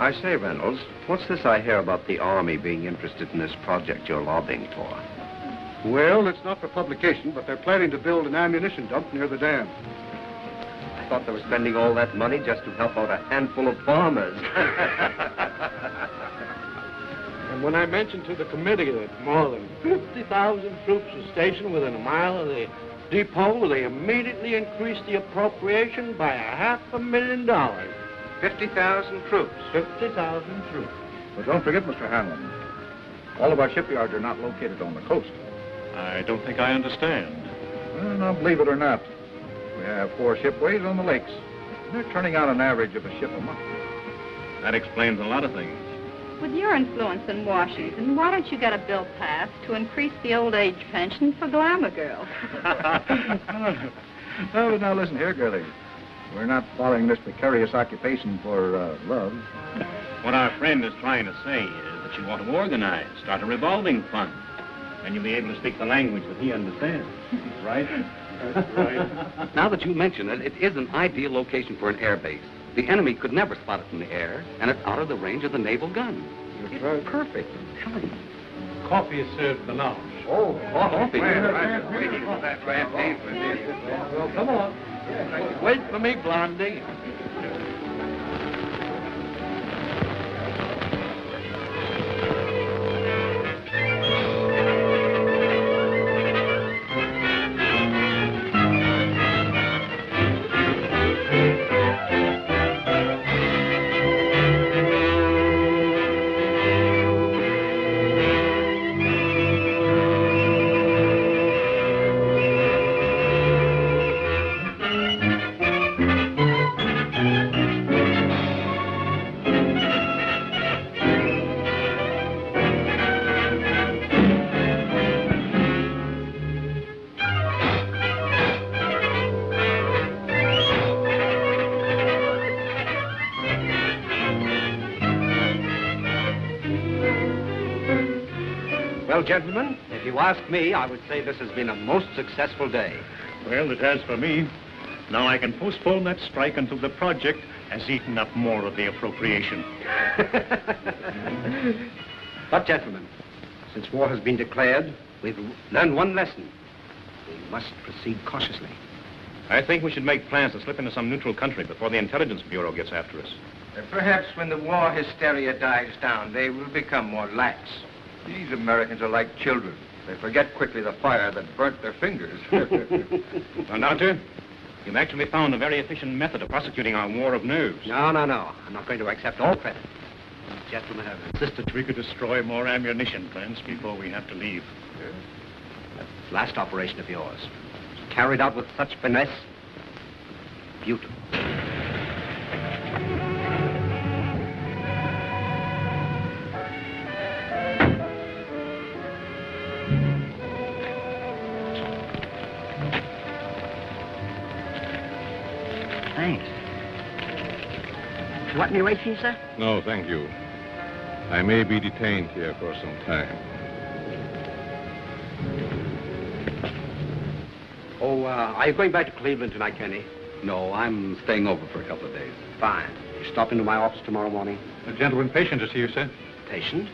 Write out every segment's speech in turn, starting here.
I say, Reynolds, what's this I hear about the Army being interested in this project you're lobbying for? Well, it's not for publication, but they're planning to build an ammunition dump near the dam. I thought they were spending all that money just to help out a handful of farmers. And when I mentioned to the committee that more than 50,000 troops were stationed within a mile of the depot, they immediately increased the appropriation by $500,000. 50,000 troops. 50,000 troops. But don't forget, Mr. Hanlon, all of our shipyards are not located on the coast. I don't think I understand. Well, now, believe it or not, we have 4 shipways on the lakes. They're turning out an average of a ship a month. That explains a lot of things. With your influence in Washington, why don't you get a bill passed to increase the old age pension for glamour girls? Oh, now listen here, girlie. We're not following this precarious occupation for love. What our friend is trying to say is that you want to organize, start a revolving fund. And you'll be able to speak the language that he understands. Right? That's right. Now that you mention it, it is an ideal location for an air base. The enemy could never spot it from the air, and it's out of the range of the naval gun. It's right. Perfect. I'm telling you. Coffee is served below. Oh, coffee. Well, come on. Wait for me, Blondie. Well, gentlemen, if you ask me, I would say this has been a most successful day. Well, it has for me. Now I can postpone that strike until the project has eaten up more of the appropriation. But, gentlemen, since war has been declared, we've learned one lesson. We must proceed cautiously. I think we should make plans to slip into some neutral country before the Intelligence Bureau gets after us. Perhaps when the war hysteria dies down, they will become more lax. These Americans are like children. They forget quickly the fire that burnt their fingers. Well, Doctor, you've actually found a very efficient method of prosecuting our war of nerves. No. I'm not going to accept all credit. These gentlemen have insisted. We could destroy more ammunition plants before we have to leave. That last operation of yours, carried out with such finesse, beautiful. Thanks. You want any rations, sir? No, thank you. I may be detained here for some time. Oh, are you going back to Cleveland tonight, Kenny? No, I'm staying over for a couple of days. Fine. You stop into my office tomorrow morning? A gentleman patient to see you, sir. Patient?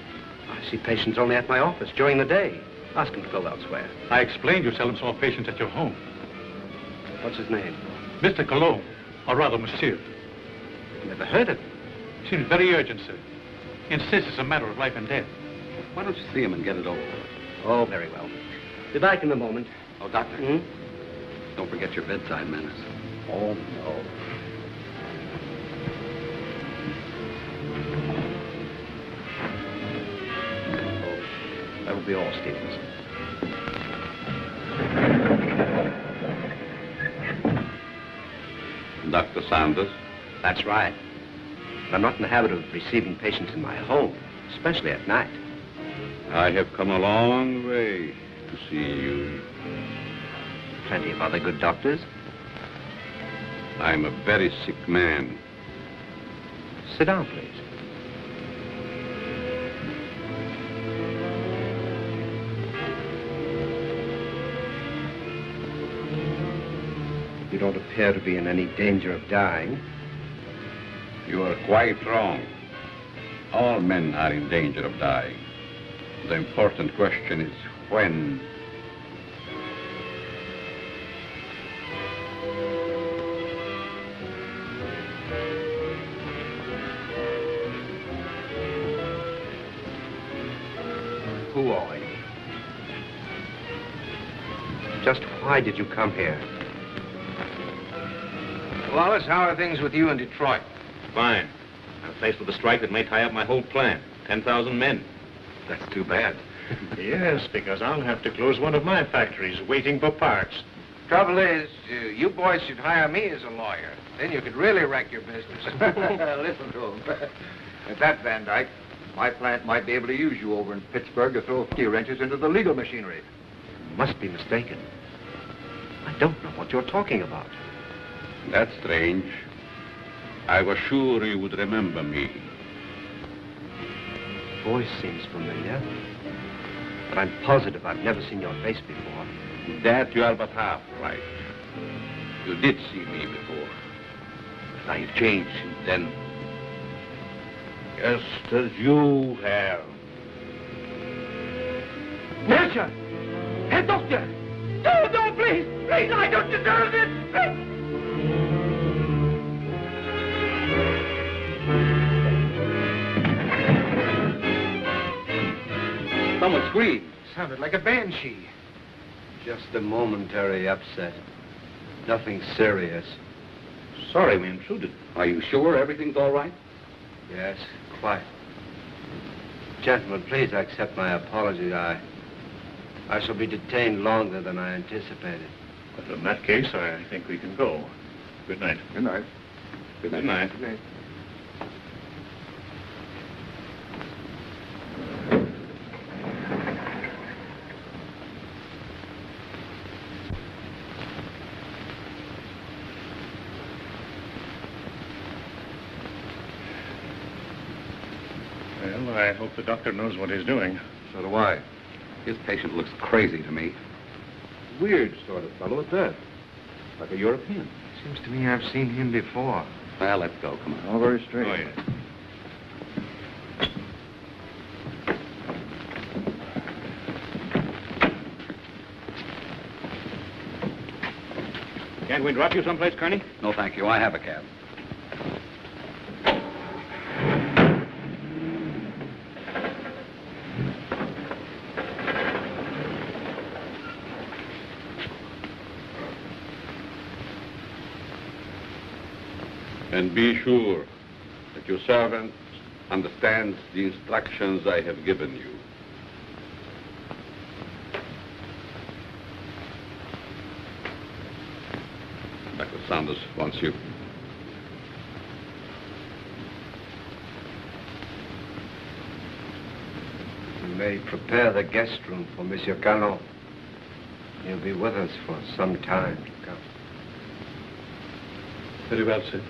I see patients only at my office during the day. Ask him to go elsewhere. I explained you seldom saw patients at your home. What's his name? Mr. Colomb, or rather, Monsieur. Never heard of him. Seems very urgent, sir. Insists it's a matter of life and death. Why don't you see him and get it over with? Oh, very well. Be back in a moment. Oh, Doctor. Don't forget your bedside manners. Oh, no. Oh, that'll be all, Stevens. Dr. Sanders? That's right. But I'm not in the habit of receiving patients in my home, especially at night. I have come a long way to see you. Plenty of other good doctors. I'm a very sick man. Sit down, please. You don't appear to be in any danger of dying. You are quite wrong. All men are in danger of dying. The important question is when. Who are you? Just why did you come here? Wallace, how are things with you in Detroit? Fine. I'm faced with a strike that may tie up my whole plan. 10,000 men. That's too bad. Yes, because I'll have to close one of my factories waiting for parts. Trouble is, you boys should hire me as a lawyer. Then you could really wreck your business. Listen to him. At that, Van Dyke, my plant might be able to use you over in Pittsburgh to throw key wrenches into the legal machinery. You must be mistaken. I don't know what you're talking about. That's strange. I was sure you would remember me. Voice seems familiar, but I'm positive I've never seen your face before. That you are but half right. You did see me before. But I've changed since then. Just as you have. Monsieur! Herr Doctor! No, please! Please, I don't deserve this! Someone screamed. Sounded like a banshee. Just a momentary upset. Nothing serious. Sorry we intruded. Are you sure everything's all right? Yes, quite. Gentlemen, please accept my apology. I shall be detained longer than I anticipated. But in that case, I think we can go. Good night. Good night. Good night. Good night. Well, I hope the doctor knows what he's doing. So do I. His patient looks crazy to me. Weird sort of fellow at that. Like a European. Seems to me I've seen him before. Well, let's go. Come on. All very strange. Oh, yeah. Can't we drop you someplace, Kearney? No, thank you. I have a cab. And be sure that your servant understands the instructions I have given you. Dr. Saunders wants you. You may prepare the guest room for Monsieur Colomb. He'll be with us for some time to come. Very well, sir.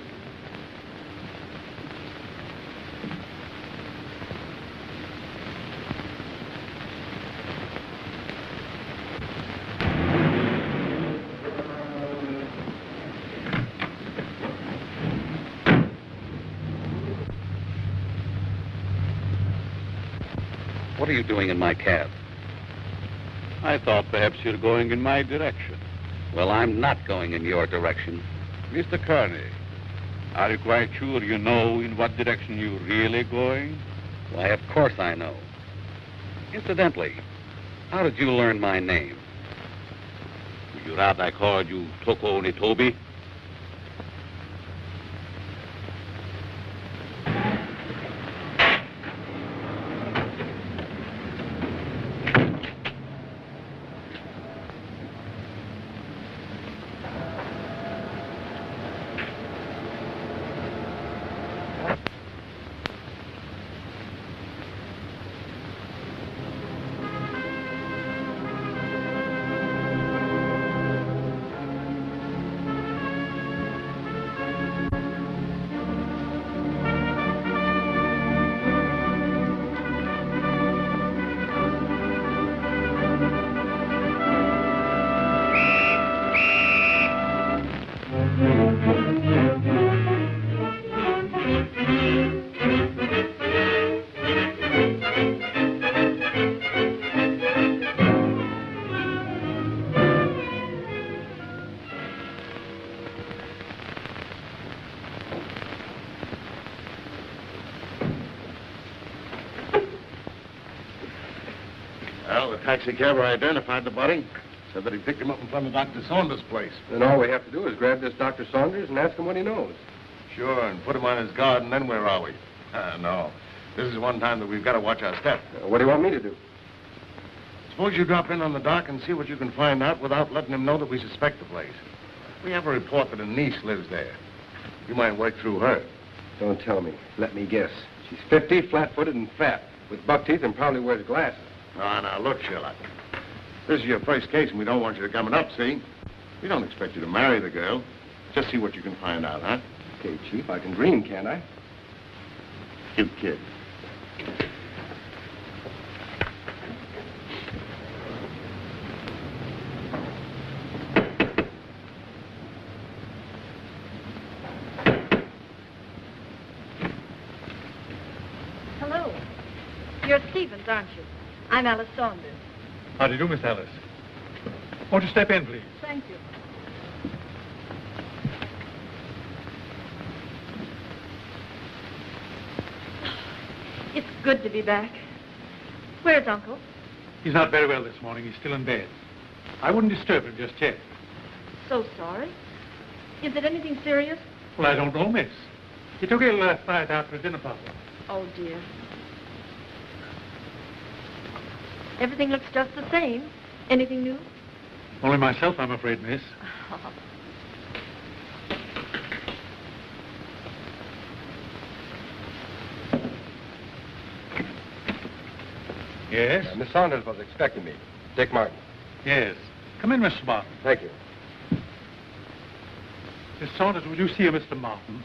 What are you doing in my cab? I thought perhaps you're going in my direction. Well, I'm not going in your direction. Mr. Kearney, are you quite sure you know in what direction you're really going? Why, of course I know. Incidentally, how did you learn my name? Would you rather I called you Toko Nitobi? Well, the taxicabber identified the body. Said that he picked him up in front of Dr. Saunders' place. Then all we have to do is grab this Dr. Saunders and ask him what he knows. Sure, and put him on his guard, and then where are we? No. This is one time that we've got to watch our step. What do you want me to do? Suppose you drop in on the dock and see what you can find out without letting him know that we suspect the place. We have a report that a niece lives there. You might work through her. Don't tell me. Let me guess. She's 50, flat-footed, and fat, with buck teeth, and probably wears glasses. Now, look, Sherlock. This is your first case, and we don't want you to come up, see? We don't expect you to marry the girl. Just see what you can find out, huh? Okay, Chief, I can dream, can't I? Cute kid. Hello. You're Stevens, aren't you? I'm Alice Saunders. How do you do, Miss Alice? Won't you step in, please? Thank you. It's good to be back. Where's Uncle? He's not very well this morning. He's still in bed. I wouldn't disturb him just yet. So sorry. Is it anything serious? Well, I don't know, miss. He took ill last night after a dinner party. Oh, dear. Everything looks just the same. Anything new? Only myself, I'm afraid, miss. Yes? Miss Saunders was expecting me. Dick Martin. Yes. Come in, Mr. Martin. Thank you. Miss Saunders, will you see a Mr. Martin?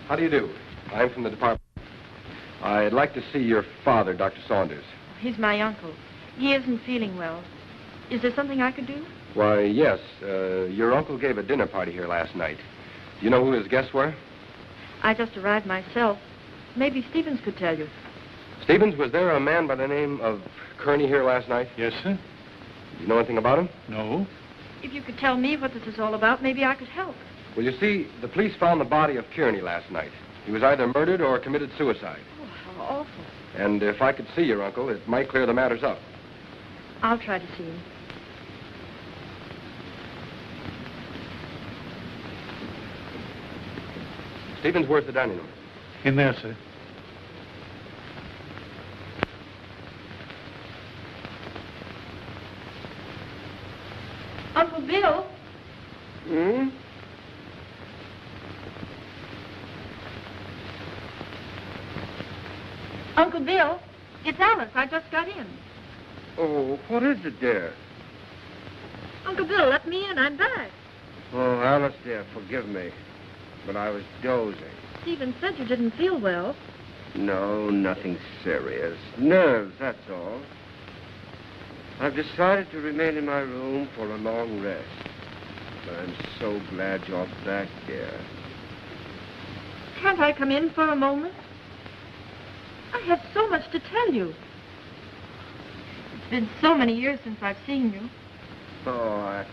How do you do? I'm from the department. I'd like to see your father, Dr. Saunders. He's my uncle. He isn't feeling well. Is there something I could do? Why, yes. Your uncle gave a dinner party here last night. Do you know who his guests were? I just arrived myself. Maybe Stevens could tell you. Stevens, was there a man by the name of Kearney here last night? Yes, sir. Do you know anything about him? No. If you could tell me what this is all about, maybe I could help. Well, you see, the police found the body of Kearney last night. He was either murdered or committed suicide. Oh, how awful. And if I could see your uncle, it might clear the matters up. I'll try to see him. Stevens, where's the dining room? In there, sir. Uncle Bill? Hmm? Uncle Bill, it's Alice. I just got in. Oh, what is it, dear? Uncle Bill, let me in. I'm back. Oh, Alice, dear, forgive me. But I was dozing. Stephen said you didn't feel well. No, nothing serious. Nerves, that's all. I've decided to remain in my room for a long rest. But I'm so glad you're back, dear. Can't I come in for a moment? I have so much to tell you. It's been so many years since I've seen you. Oh,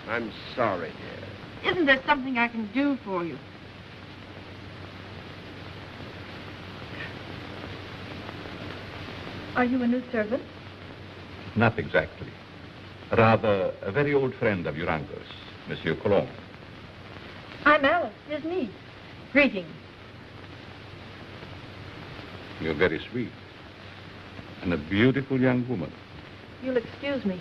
I'm sorry, dear. Isn't there something I can do for you? Are you a new servant? Not exactly. Rather, a very old friend of your uncle's, Monsieur Colomb. I'm Alice, his niece. Greetings. You're very sweet. And a beautiful young woman. You'll excuse me.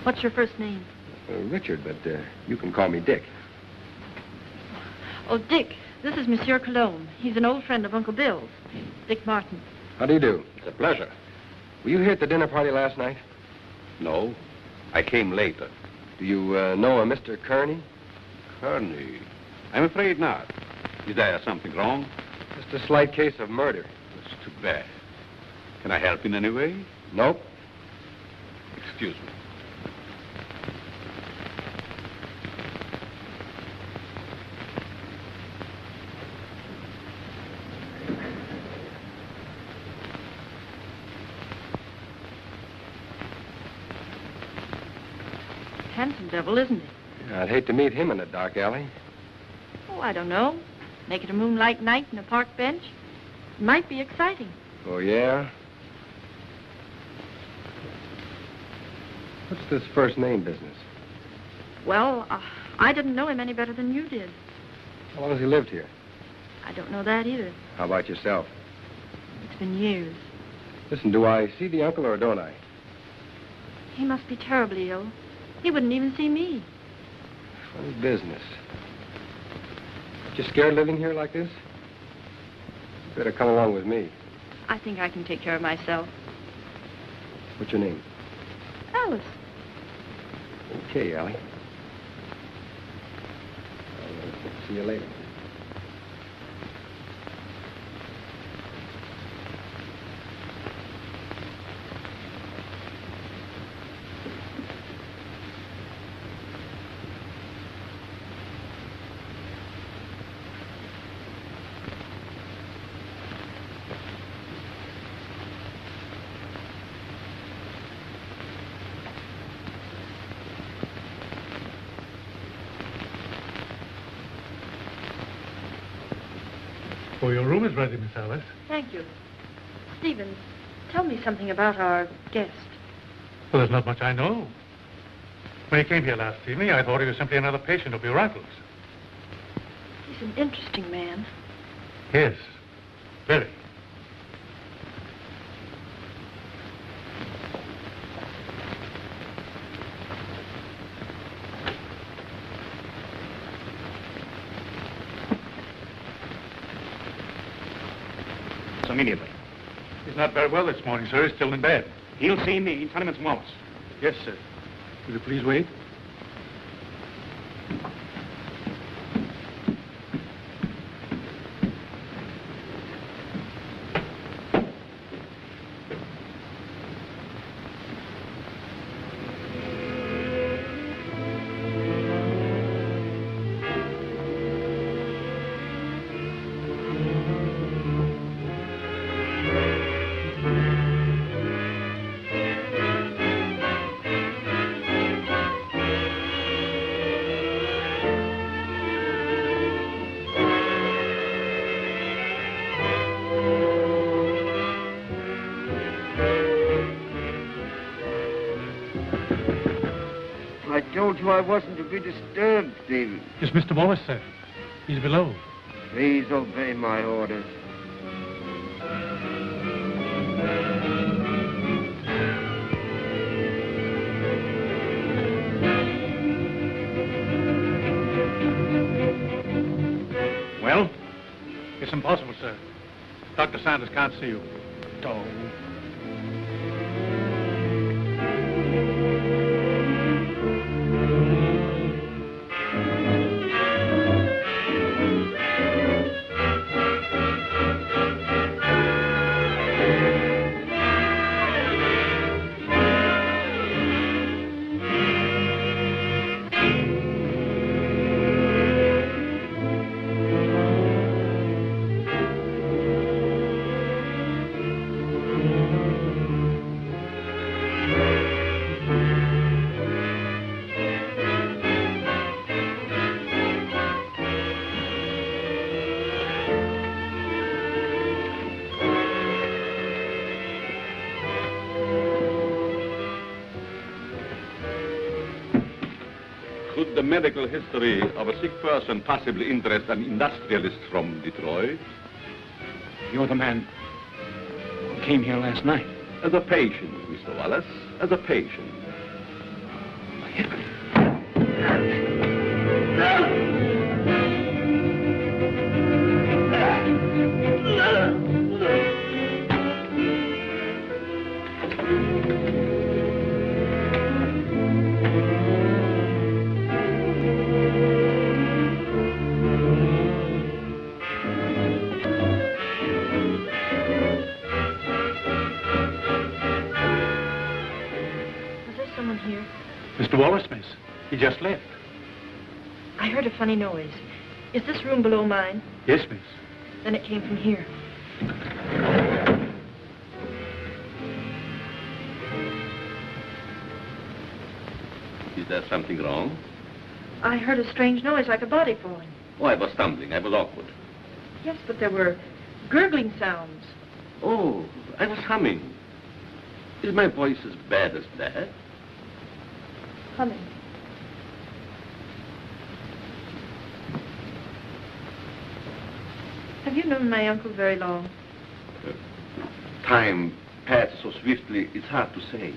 What's your first name? Richard, but you can call me Dick. Oh, Dick, this is Monsieur Colomb. He's an old friend of Uncle Bill's. Dick Martin. How do you do? It's a pleasure. Were you here at the dinner party last night? No, I came later. Do you know a Mr. Kearney? Kearney? I'm afraid not. Is there something wrong? Just a slight case of murder. It's too bad. Can I help in any way? Nope. Excuse me. Handsome devil, isn't he? Yeah, I'd hate to meet him in a dark alley. Oh, I don't know. Make it a moonlight night in a park bench. It might be exciting. Oh, yeah? What's this first name business? Well, I didn't know him any better than you did. How long has he lived here? I don't know that either. How about yourself? It's been years. Listen, do I see the uncle or don't I? He must be terribly ill. He wouldn't even see me. Funny business. You scared living here like this? You better come along with me. I think I can take care of myself. What's your name? Alice. Okay, Allie. I'll see you later. Oh, your room is ready, Miss Alice. Thank you. Stephen, tell me something about our guest. Well, there's not much I know. When he came here last evening, I thought he was simply another patient of your uncle's. He's an interesting man. Yes, very. Immediately. He's not very well this morning, sir. He's still in bed. He'll see me. Tell him it's Wallace. Yes, sir. Will you please wait? I told you I wasn't to be disturbed, Stephen. It's Mr. Wallace, sir. He's below. Please obey my orders. Well? It's impossible, sir. Dr. Sanders can't see you. Oh. Could the medical history of a sick person possibly interest an industrialist from Detroit? You're the man who came here last night. As a patient, Mr. Wallace, as a patient. Mr. Wallace, miss. He just left. I heard a funny noise. Is this room below mine? Yes, miss. Then it came from here. Is there something wrong? I heard a strange noise like a body falling. Oh, I was stumbling. I was awkward. Yes, but there were gurgling sounds. Oh, I was humming. Is my voice as bad as that? Humming. Have you known my uncle very long? Time passed so swiftly, it's hard to say.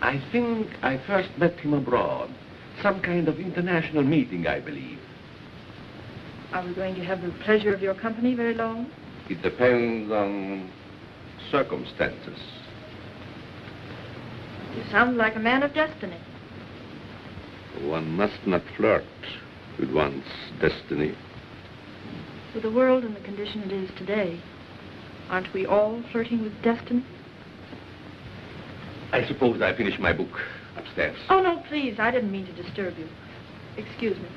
I think I first met him abroad. Some kind of international meeting, I believe. Are we going to have the pleasure of your company very long? It depends on circumstances. You sound like a man of destiny. One must not flirt with one's destiny. With the world in the condition it is today, aren't we all flirting with destiny? I suppose I finished my book upstairs. Oh, no, please. I didn't mean to disturb you. Excuse me.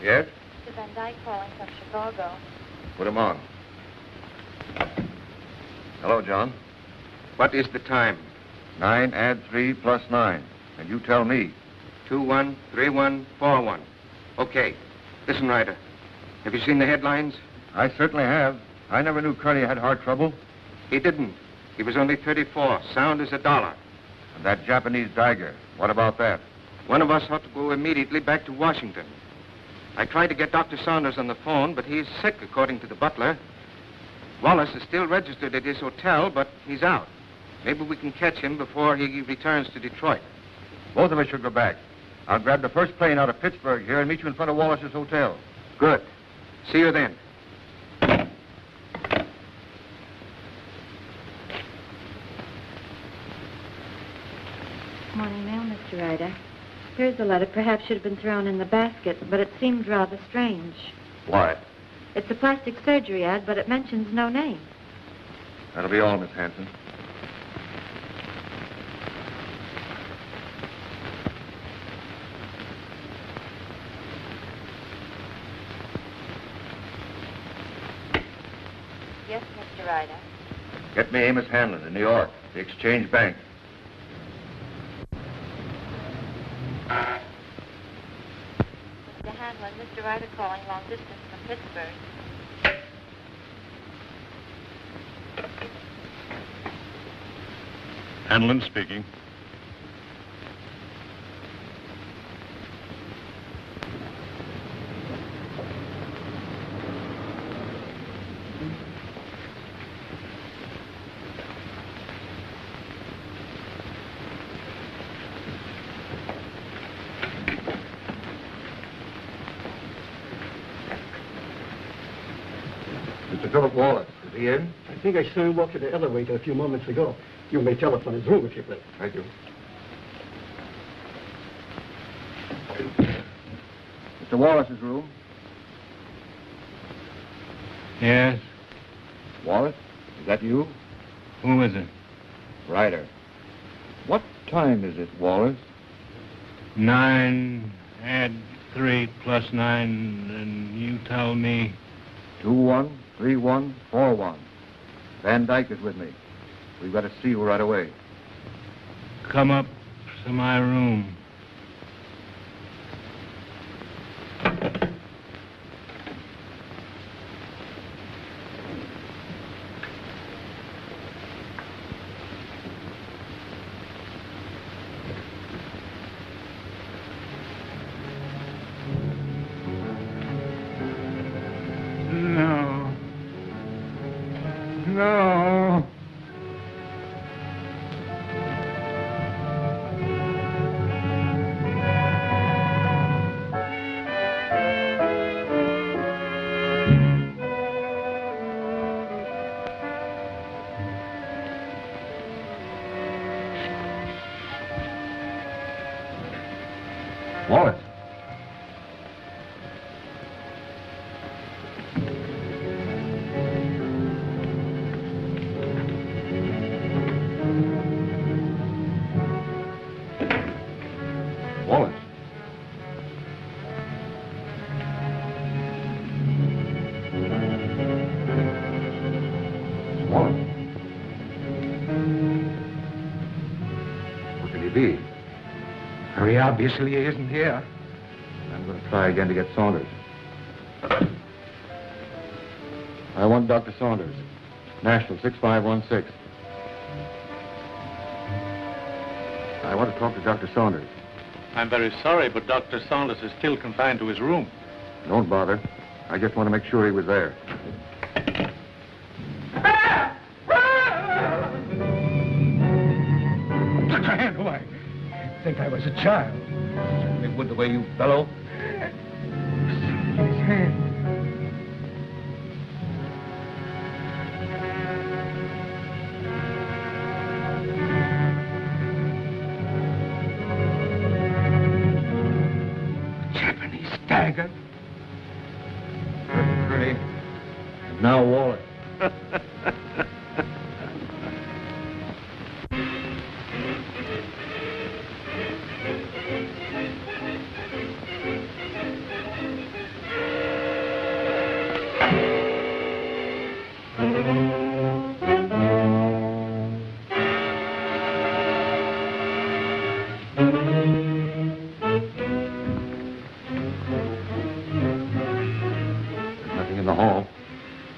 Yes? Mr. Van Dyke calling from Chicago. Put him on. Hello, John. What is the time? 9 add 3 plus 9. And you tell me. 213141. Okay. Listen, Ryder. Have you seen the headlines? I certainly have. I never knew Curly had heart trouble. He didn't. He was only 34, sound as a dollar. And that Japanese dagger, what about that? One of us ought to go immediately back to Washington. I tried to get Dr. Saunders on the phone, but he's sick, according to the butler. Wallace is still registered at his hotel, but he's out. Maybe we can catch him before he returns to Detroit. Both of us should go back. I'll grab the first plane out of Pittsburgh here and meet you in front of Wallace's hotel. Good. See you then. Morning mail, Mr. Ryder. Here's the letter. Perhaps should have been thrown in the basket, but it seemed rather strange. Why? It's a plastic surgery ad, but it mentions no name. That'll be all, Miss Hanson. Yes, Mr. Ryder. Get me Amos Hanlon in New York, the Exchange Bank. Mr. Hanlon, Mr. Ryder calling long distance from Pittsburgh. Hanlon speaking. Mr. Philip Wallace, is he in? I think I saw him walk to the elevator a few moments ago. You may telephone his room if you please. Thank you. Mr. Wallace's room. Yes? Wallace, is that you? Who is it? Ryder. What time is it, Wallace? 9, add 3 plus 9, and you tell me... 213141. Van Dyke is with me. We've got to see you right away. Come up to my room. Wallace. Wallace. Wallace. Where could he be? Very obviously he isn't here. I'm going to try again to get Saunders. I want Dr. Saunders. National 6516. I want to talk to Dr. Saunders. I'm very sorry, but Dr. Saunders is still confined to his room. Don't bother. I just want to make sure he was there. Dr. Hand, why? I think I was a child. Certainly would the way you bellow. His hand. Japanese dagger. Pretty. And now Wallace. Nothing in the hall.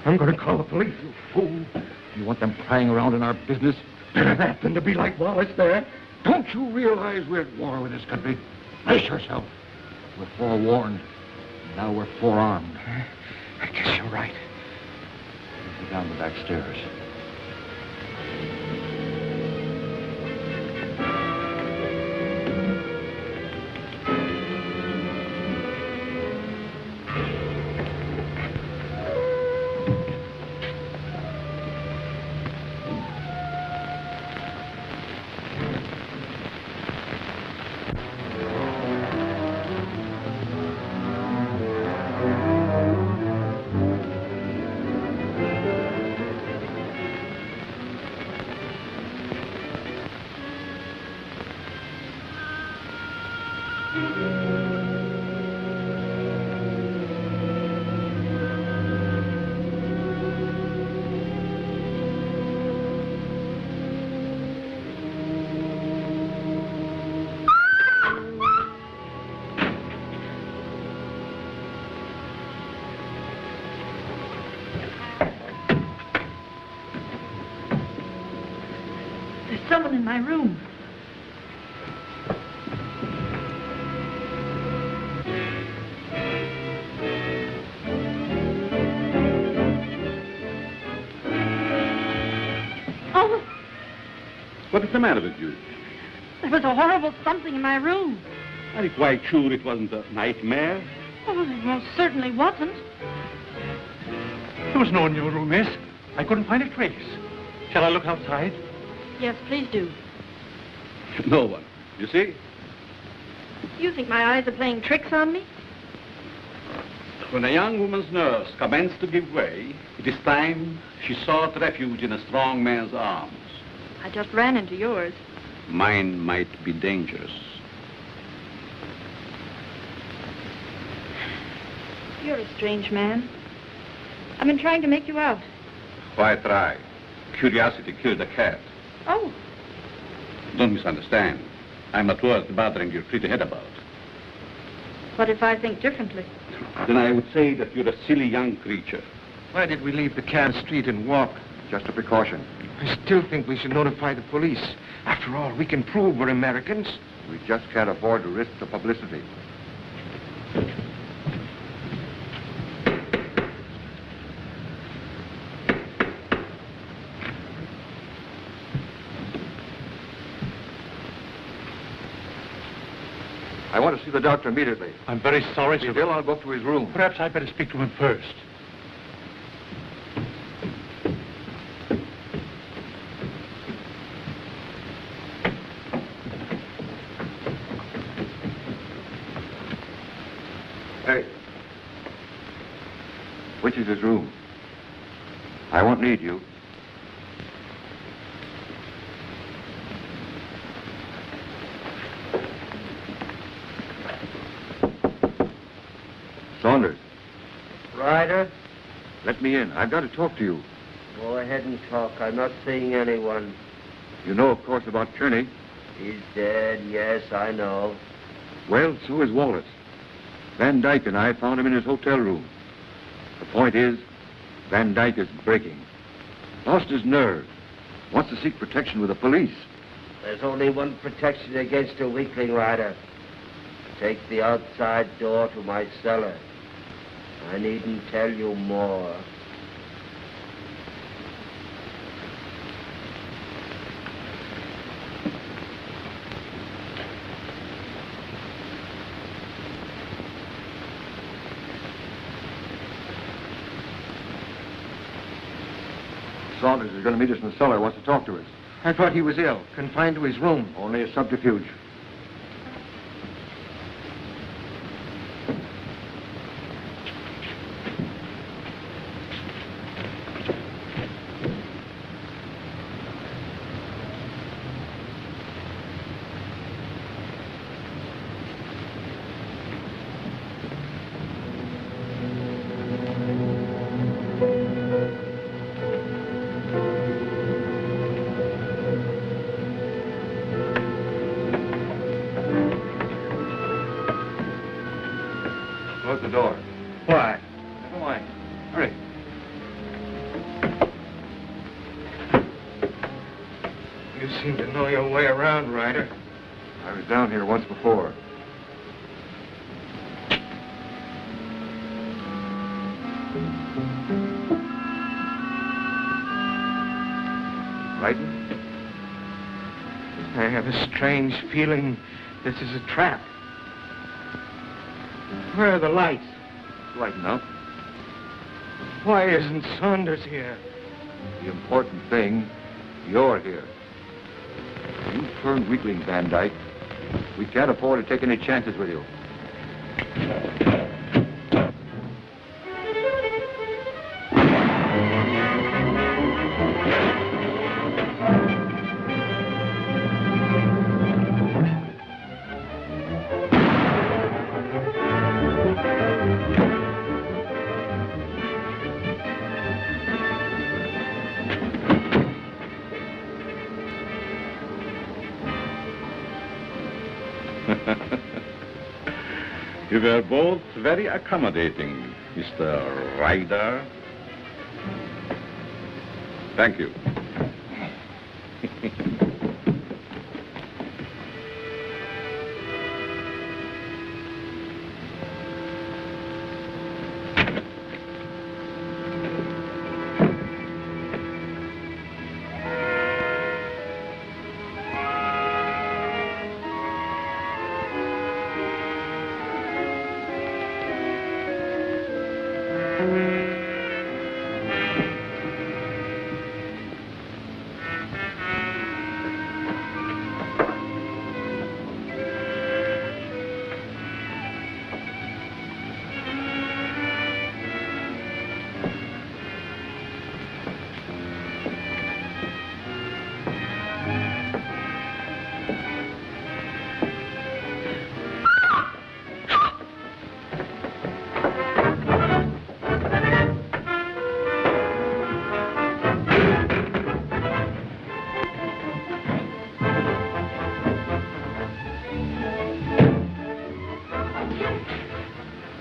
I'm going to call the police, you fool. You want them prying around in our business? Better that than to be like Wallace there. Don't you realize we're at war with this country? Brace yourself. We're forewarned. Now we're forearmed. I guess you're right. Go down the back stairs. There's someone in my room. Oh, What is the matter with you? there was a horrible something in my room. Are you quite sure it wasn't a nightmare? Oh, it most certainly wasn't. There was no one in your room, miss. I couldn't find a trace. Shall I look outside? Yes, please do. No one. You see? You think my eyes are playing tricks on me? When a young woman's nerves commence to give way, it is time she sought refuge in a strong man's arms. I just ran into yours. Mine might be dangerous. You're a strange man. I've been trying to make you out. Why try? Curiosity killed a cat. Oh, Don't misunderstand. I'm not worth bothering your pretty head about. what if I think differently? Then I would say that you're a silly young creature. Why did we leave the cab street and walk? Just a precaution. I still think we should notify the police. After all, we can prove we're Americans. We just can't afford to risk the publicity. I want to see the doctor immediately. I'm very sorry, If he's sir. ill, I'll go up to his room. Perhaps I'd better speak to him first. Hey. Which is his room? I won't need you. Saunders. Ryder? Let me in. I've got to talk to you. Go ahead and talk. I'm not seeing anyone. You know, of course, about Kearney. He's dead, yes, I know. Well, so is Wallace. Van Dyke and I found him in his hotel room. The point is, Van Dyke is breaking. Lost his nerve. Wants to seek protection with the police. There's only one protection against a weakling, Ryder. Take the outside door to my cellar. I needn't tell you more. Saunders is going to meet us in the cellar. Wants to talk to us. I thought he was ill, confined to his room. Only a subterfuge. Close the door. Why? Never mind. Hurry. You seem to know your way around, Ryder. I was down here once before. Frightened? I have a strange feeling this is a trap. Where are the lights? Light enough. Why isn't Saunders here? The important thing, you're here. You turned weakling, Van Dyke. We can't afford to take any chances with you. You were both very accommodating, Mr. Ryder. Thank you.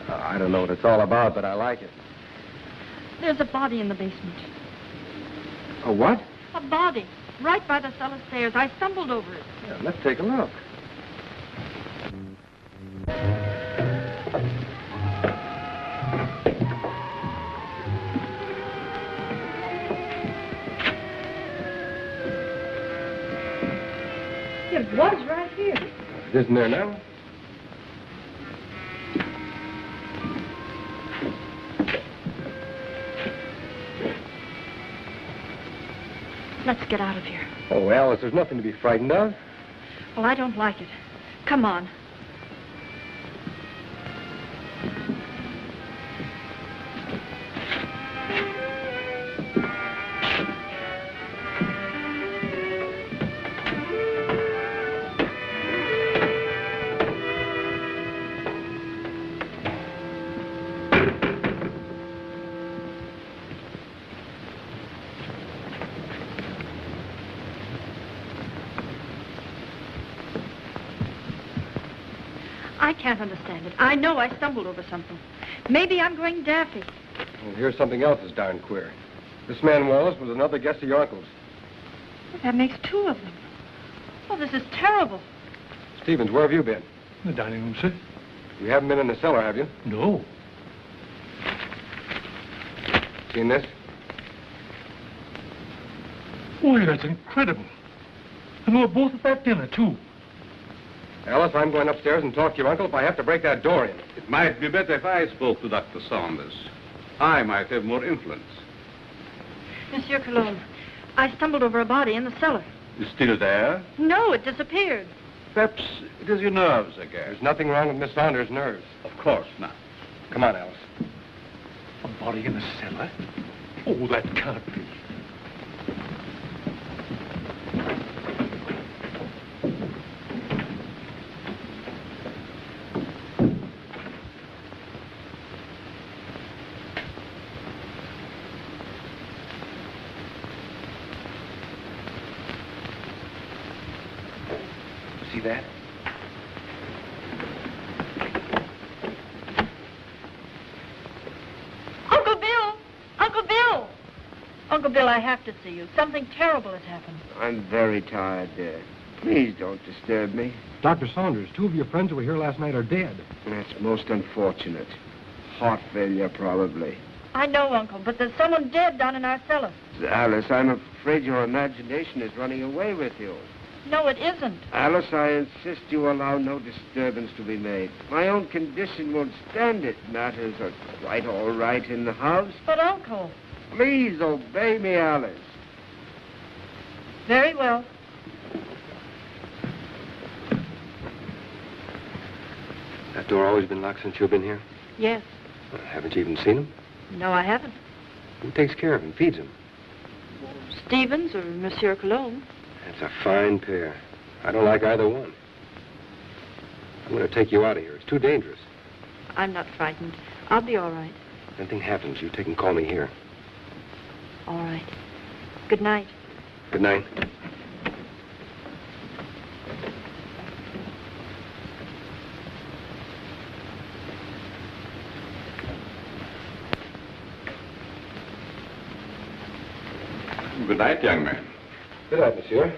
I don't know what it's all about, but I like it. There's a body in the basement. A what? A body. Right by the cellar stairs. I stumbled over it. Yeah, let's take a look. It was right here. It isn't there now? Let's get out of here. Oh, Alice, there's nothing to be frightened of. Well, I don't like it. Come on. I can't understand it. I know I stumbled over something. Maybe I'm going daffy. Well, here's something else that's darn queer. This man Wallace was another guest of your uncle's. Well, that makes two of them. Oh, this is terrible. Stevens, where have you been? In the dining room, sir. You haven't been in the cellar, have you? No. Seen this? Why, that's incredible. And we were both at that dinner, too. Alice, I'm going upstairs and talk to your uncle if I have to break that door in. It might be better if I spoke to Dr. Saunders. I might have more influence. Monsieur Colomb, I stumbled over a body in the cellar. Is still there? No, it disappeared. Perhaps it is your nerves again. There's nothing wrong with Miss Saunders' nerves. Of course not. Come on, Alice. A body in the cellar? Oh, that can't be. See that? Uncle Bill! Uncle Bill! Uncle Bill, I have to see you. Something terrible has happened. I'm very tired, dear. Please don't disturb me. Dr. Saunders, two of your friends who were here last night are dead. That's most unfortunate. Heart failure, probably. I know, Uncle, but there's someone dead down in our cellar. Alice, I'm afraid your imagination is running away with you. No, it isn't. Alice, I insist you allow no disturbance to be made. My own condition won't stand it. Matters are quite all right in the house. But, Uncle... Please obey me, Alice. Very well. That door always been locked since you've been here? Yes. Haven't you even seen him? No, I haven't. Who takes care of him, feeds him? Stevens or Monsieur Colomb. That's a fine pair. I don't like either one. I'm going to take you out of here. It's too dangerous. I'm not frightened. I'll be all right. If anything happens, you take and call me here. All right. Good night. Good night. Good night, young man. Good night, monsieur.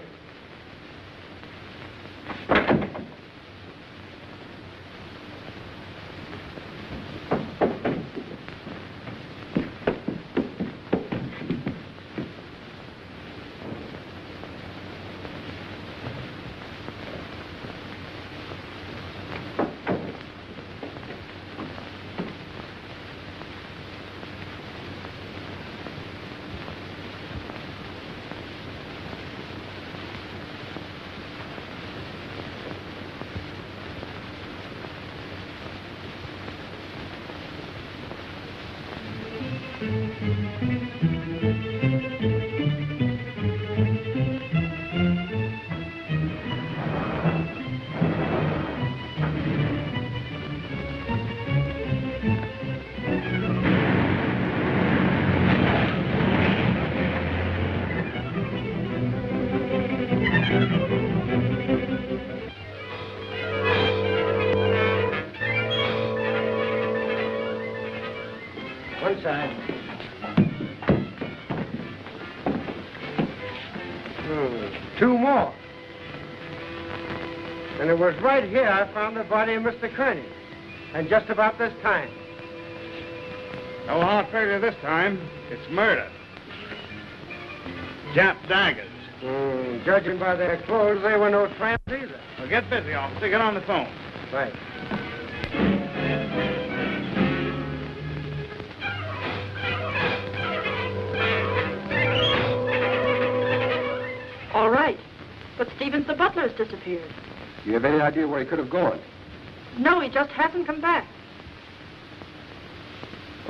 One side. Two more. And it was right here I found the body of Mr. Kearney. And just about this time. No heart failure this time. It's murder. Jap daggers. Judging by their clothes, they were no tramps either. Well, get busy, officer. Get on the phone. Right. All right. But Stevens the butler has disappeared. Do you have any idea where he could have gone? No, he just hasn't come back.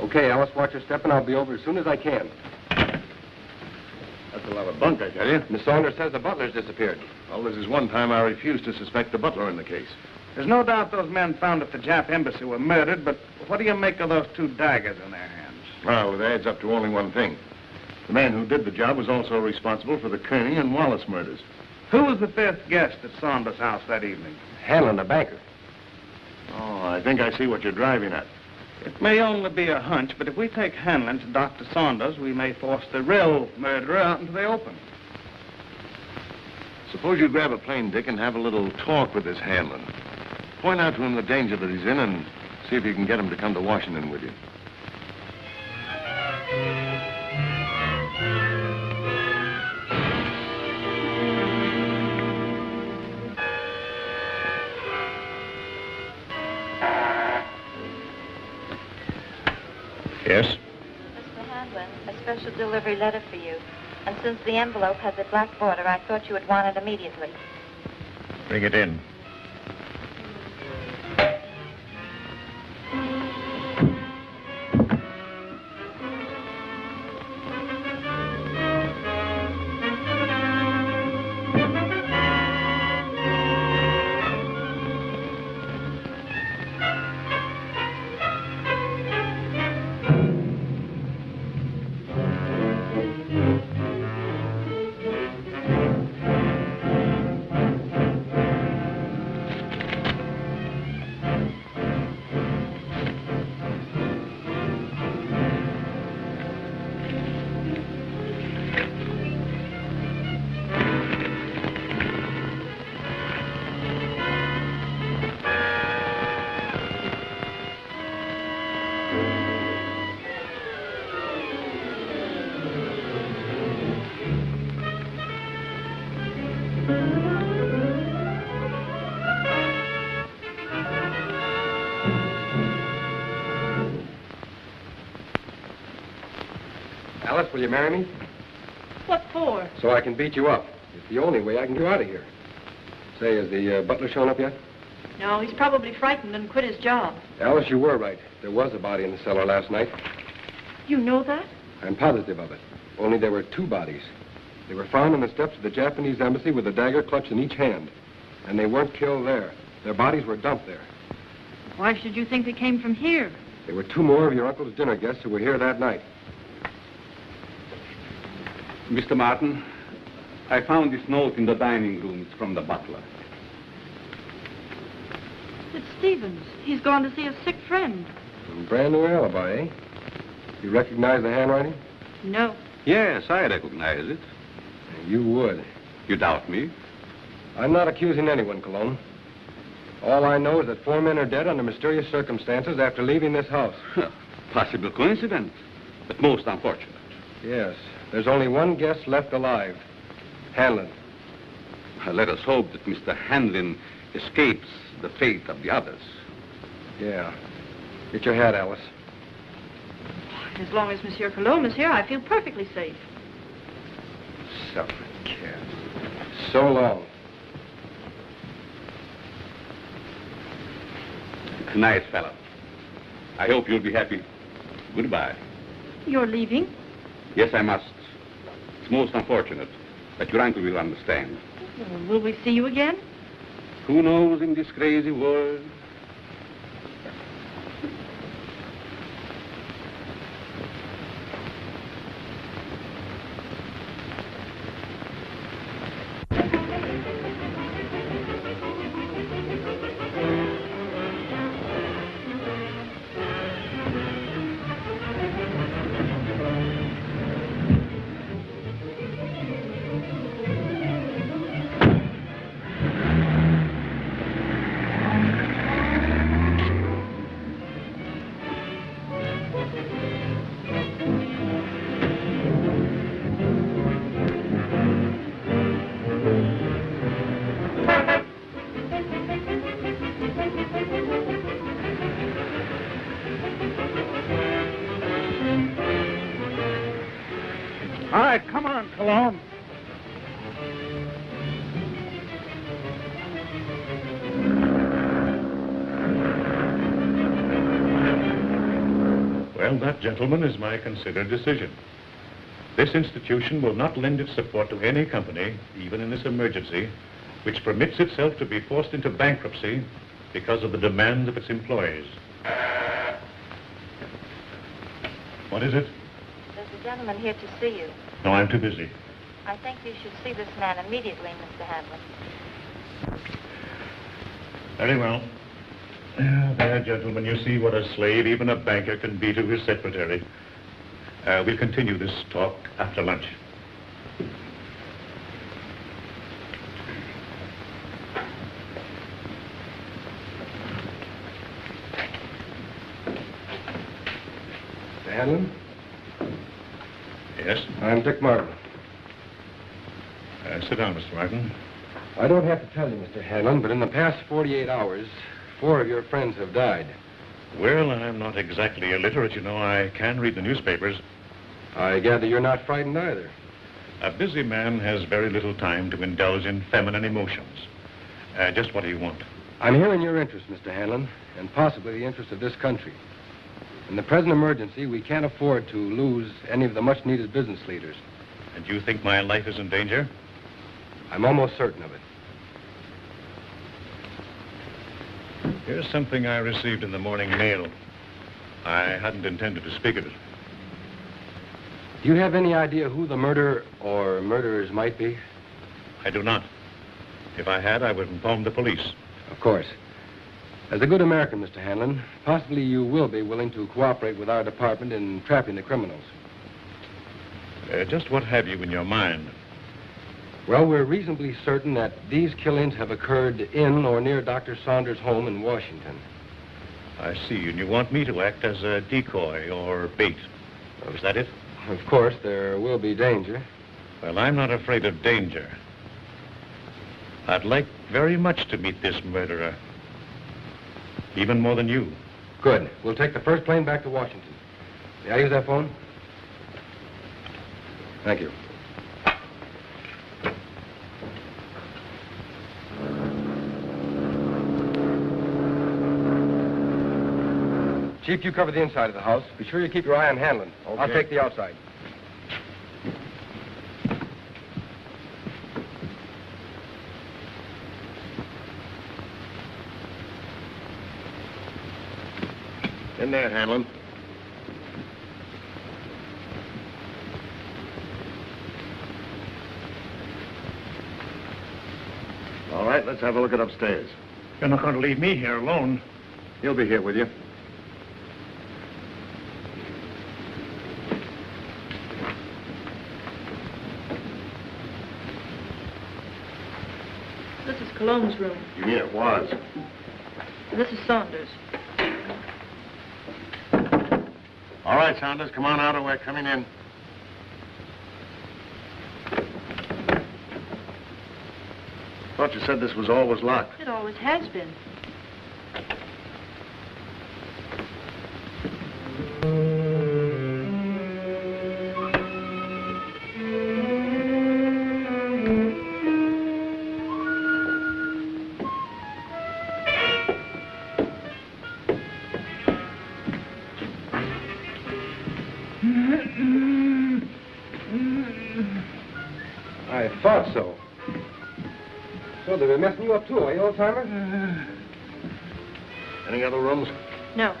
Okay, Alice, watch your step, and I'll be over as soon as I can. That's a lot of bunk, I tell you. Miss Saunders says the butler's disappeared. Well, this is one time I refused to suspect the butler in the case. There's no doubt those men found at the Jap embassy were murdered, but what do you make of those two daggers in their hands? Well, it adds up to only one thing. The man who did the job was also responsible for the Kearney and Wallace murders. Who was the fifth guest at Saunders' house that evening? Hanlon, the banker. Oh, I think I see what you're driving at. It may only be a hunch, but if we take Hanlon to Dr. Saunders, we may force the real murderer out into the open. Suppose you grab a plane, Dick, and have a little talk with this Hanlon. Point out to him the danger that he's in and see if you can get him to come to Washington with you. Yes? Mr. Hanlon, a special delivery letter for you. And since the envelope has a black border, I thought you would want it immediately. Bring it in. Alice, will you marry me? What for? So I can beat you up. It's the only way I can get out of here. Say, has the butler shown up yet? No, he's probably frightened and quit his job. Alice, you were right. There was a body in the cellar last night. You know that? I'm positive of it. Only there were two bodies. They were found on the steps of the Japanese embassy with a dagger clutched in each hand. And they weren't killed there. Their bodies were dumped there. Why should you think they came from here? There were two more of your uncle's dinner guests who were here that night. Mr. Martin, I found this note in the dining room. It's from the butler. It's Stevens. He's gone to see a sick friend. A brand new alibi, eh? You recognize the handwriting? No. Yes, I recognize it. You would. You doubt me? I'm not accusing anyone, Colomb. All I know is that 4 men are dead under mysterious circumstances after leaving this house. Possible coincidence, but most unfortunate. Yes. There's only one guest left alive. Hanlon. Let us hope that Mr. Hanlon escapes the fate of the others. Yeah. Get your hat, Alice. As long as Monsieur Colomb is here, I feel perfectly safe. Suffering cat. So long. Nice fellow. I hope you'll be happy. Goodbye. You're leaving? Yes, I must. It's most unfortunate, but your uncle will understand. Well, will we see you again? Who knows in this crazy world? All right, come on, Colomb. Well, that, gentlemen, is my considered decision. This institution will not lend its support to any company, even in this emergency, which permits itself to be forced into bankruptcy because of the demands of its employees. What is it? There's a gentleman here to see you. No, I'm too busy. I think you should see this man immediately, Mr. Hanlon. Very well. There, gentlemen, you see what a slave even a banker can be to his secretary. We'll continue this talk after lunch. Mr. Hanlon? Yes? I'm Dick Martin. Sit down, Mr. Martin. I don't have to tell you, Mr. Hanlon, but in the past 48 hours, 4 of your friends have died. Well, I'm not exactly illiterate, you know. I can read the newspapers. I gather you're not frightened either. A busy man has very little time to indulge in feminine emotions. Just what do you want? I'm here in your interest, Mr. Hanlon, and possibly the interest of this country. In the present emergency, we can't afford to lose any of the much-needed business leaders. And you think my life is in danger? I'm almost certain of it. Here's something I received in the morning mail. I hadn't intended to speak of it. Do you have any idea who the murderer or murderers might be? I do not. If I had, I would inform the police. Of course. As a good American, Mr. Hanlon, possibly you will be willing to cooperate with our department in trapping the criminals. Just what have you in your mind? Well, we're reasonably certain that these killings have occurred in or near Dr. Saunders' home in Washington. I see, and you want me to act as a decoy or bait. Is that it? Of course, there will be danger. Well, I'm not afraid of danger. I'd like very much to meet this murderer. Even more than you. Good. We'll take the first plane back to Washington. May I use that phone? Thank you. Chief, you cover the inside of the house. Be sure you keep your eye on Hanlon. Okay. I'll take the outside. In there, Hanlon. All right, let's have a look at upstairs. You're not going to leave me here alone. He'll be here with you. This is Colomb's room. You mean it was? This is Saunders. All right, Saunders, come on out or we're coming in. Thought you said this was always locked. It always has been. I thought so. So they've been messing you up too, eh, old-timer? Any other rooms? No.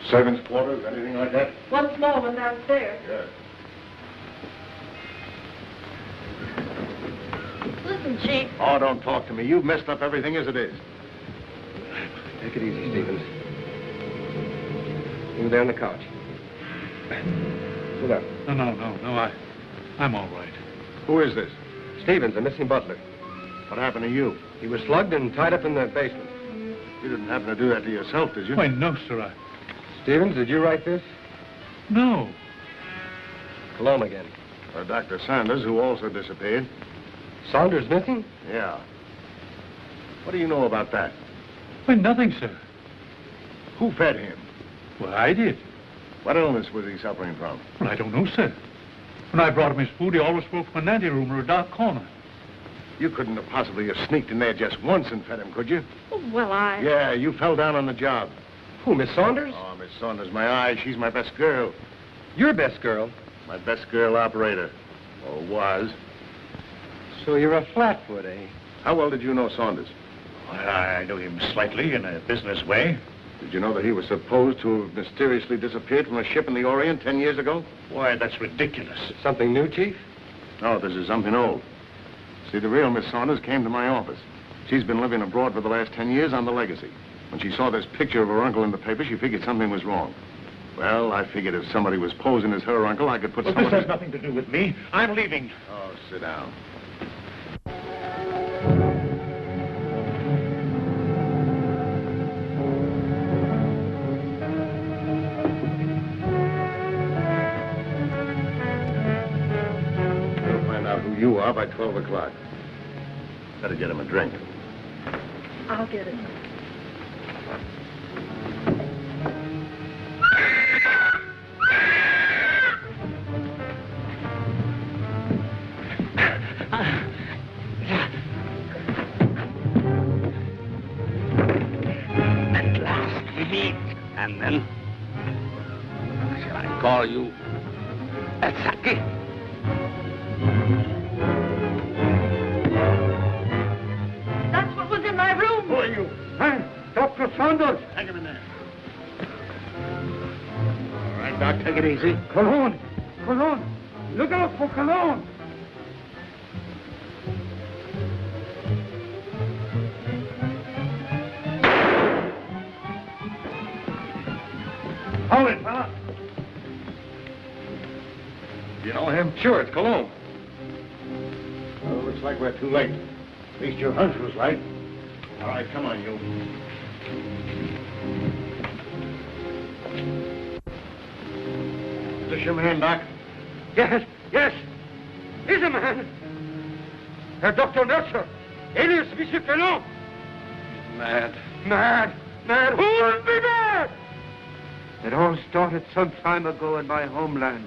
Servants' quarters, anything like that? One small one downstairs. Yeah. Listen, Chief. Oh, don't talk to me. You've messed up everything as it is. Take it easy, Stevens. Over there on the couch. Sit up. No, I'm all right. Who is this? Stevens, the missing butler. What happened to you? He was slugged and tied up in the basement. You didn't happen to do that to yourself, did you? Why, no, sir. Stevens, did you write this? No. Colomb again. Dr. Saunders, who also disappeared. Saunders missing? Yeah. What do you know about that? Why, nothing, sir. Who fed him? Well, I did. What illness was he suffering from? Well, I don't know, sir. When I brought him his food, he always spoke from an anteroom or a dark corner. You couldn't have possibly have sneaked in there just once and fed him, could you? Oh, well, I... Yeah, you fell down on the job. Who, Miss Saunders? Oh, Miss Saunders, my eye. She's my best girl. Your best girl? My best girl operator. Or was. So you're a flatfoot, eh? How well did you know Saunders? I knew him slightly in a business way. Did you know that he was supposed to have mysteriously disappeared from a ship in the Orient 10 years ago? Why, that's ridiculous. Something new, Chief? No, this is something old. See, the real Miss Saunders came to my office. She's been living abroad for the last 10 years on the legacy. When she saw this picture of her uncle in the paper, she figured something was wrong. Well, I figured if somebody was posing as her uncle, I could put Well, someone... this has nothing to do with me. I'm leaving. Oh, sit down. We'll find out who you are by 12 o'clock. Better get him a drink. I'll get it. At last we meet. And then, shall I call you Saki? That's what was in my room. Who are you? Huh? Dr. Saunders. Hang him in there. All right, Doc, take it easy. Cologne. Cologne. Look out for Cologne. Hold it, fella. You know him? Sure, it's Colomb. Well, looks like we're too late. At least your hunch was right. All right, come on, you. Is this your man, Doc? Yes, yes. He's a man. Dr. Nurser, alias Monsieur Colomb. Mad. Mad. Mad. Who would be mad? It all started some time ago in my homeland.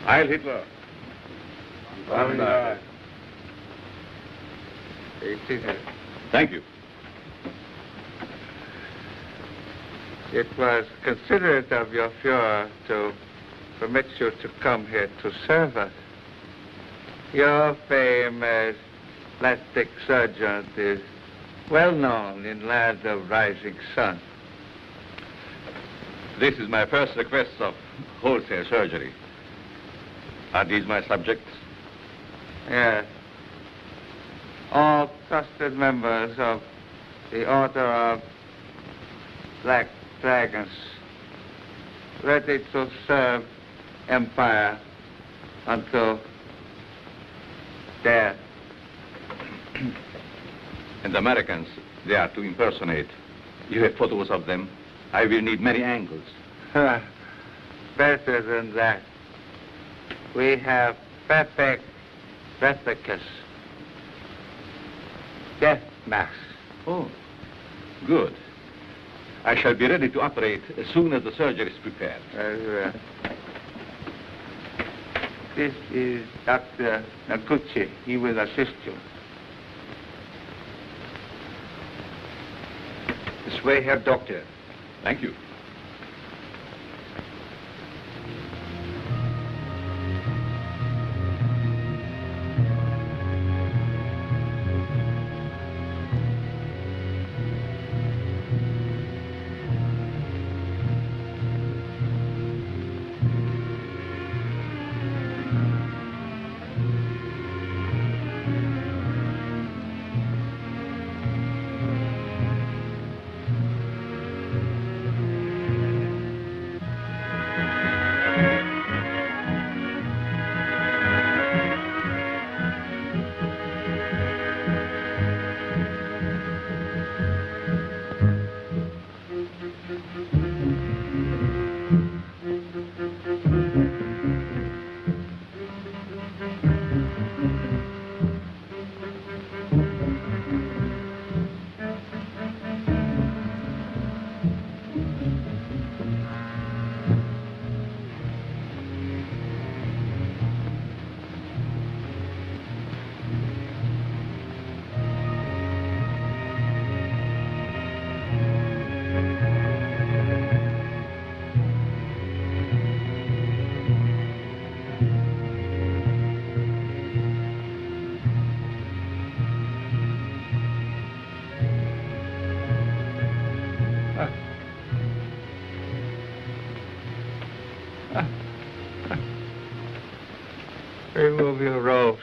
Heil Hitler. Thank you. It was considerate of your Fuhrer to permit you to come here to serve us. Your fame as plastic surgeon is well known in lands of rising sun. This is my first request of wholesale surgery. Are these my subjects? Yes. All trusted members of the Order of Black Dragons, ready to serve Empire until death. And the Americans, they are to impersonate. You have photos of them. I will need many angles. Better than that. We have perfect replicas. Death masks. Oh, good. I shall be ready to operate as soon as the surgery is prepared. This is Dr. Naguchi. He will assist you. This way, Herr Doctor. Thank you. Remove your robes.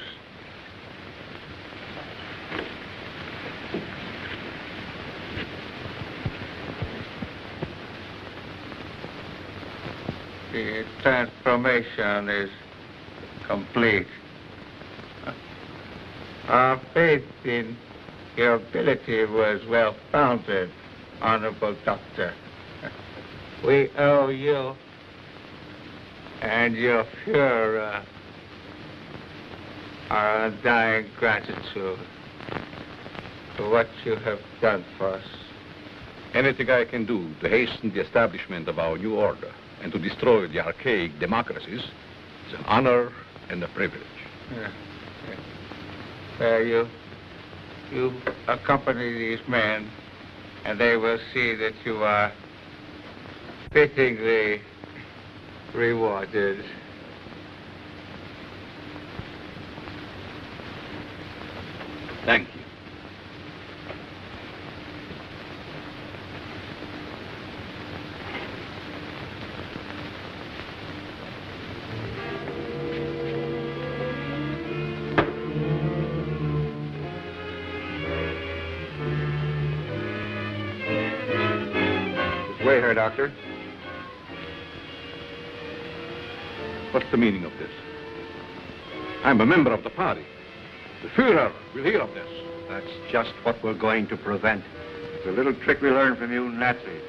The transformation is complete. Our faith in your ability was well founded, Honorable Doctor. We owe you and your Fuhrer our undying gratitude for what you have done for us. Anything I can do to hasten the establishment of our new order and to destroy the archaic democracies is an honor and a privilege. You accompany these men, and they will see that you are fittingly rewarded. Thank you. Way here, Doctor. What's the meaning of this? I'm a member of the party. The Fuhrer will hear of this. That's just what we're going to prevent. It's a little trick we learned from you Nazis.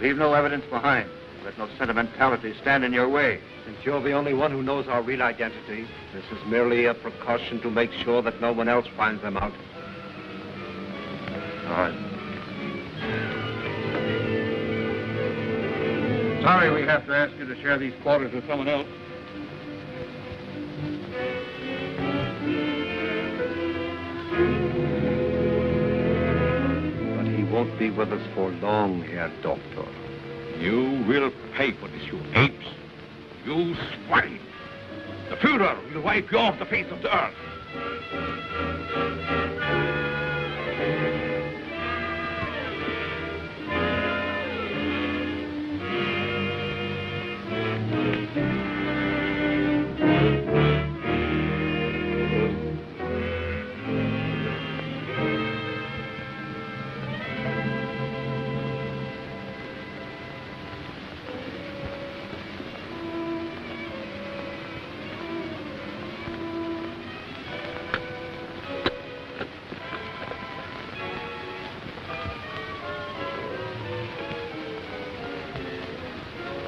Leave no evidence behind. Let no sentimentality stand in your way. Since you're the only one who knows our real identity, this is merely a precaution to make sure that no one else finds them out. All right. Sorry we have to ask you to share these quarters with someone else. But he won't be with us for long, Herr Doctor. You will pay for this, you apes. You swine. The Fuhrer will wipe you off the face of the earth.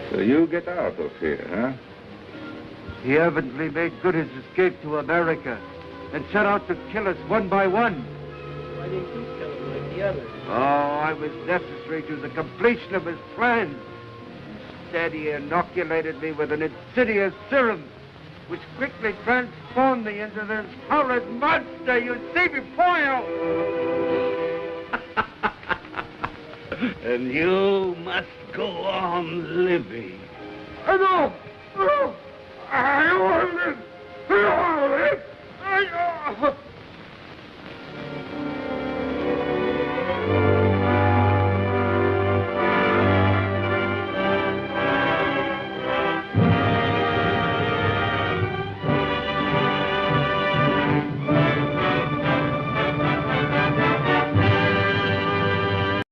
So you get out of here, huh? He evidently made good his escape to America and set out to kill us one by one. Why didn't you kill him like the others? Oh, I was necessary to the completion of his plan. Instead, he inoculated me with an insidious serum, which quickly transformed me into this horrid monster you see before you. And you must go on living. No! No! I want this!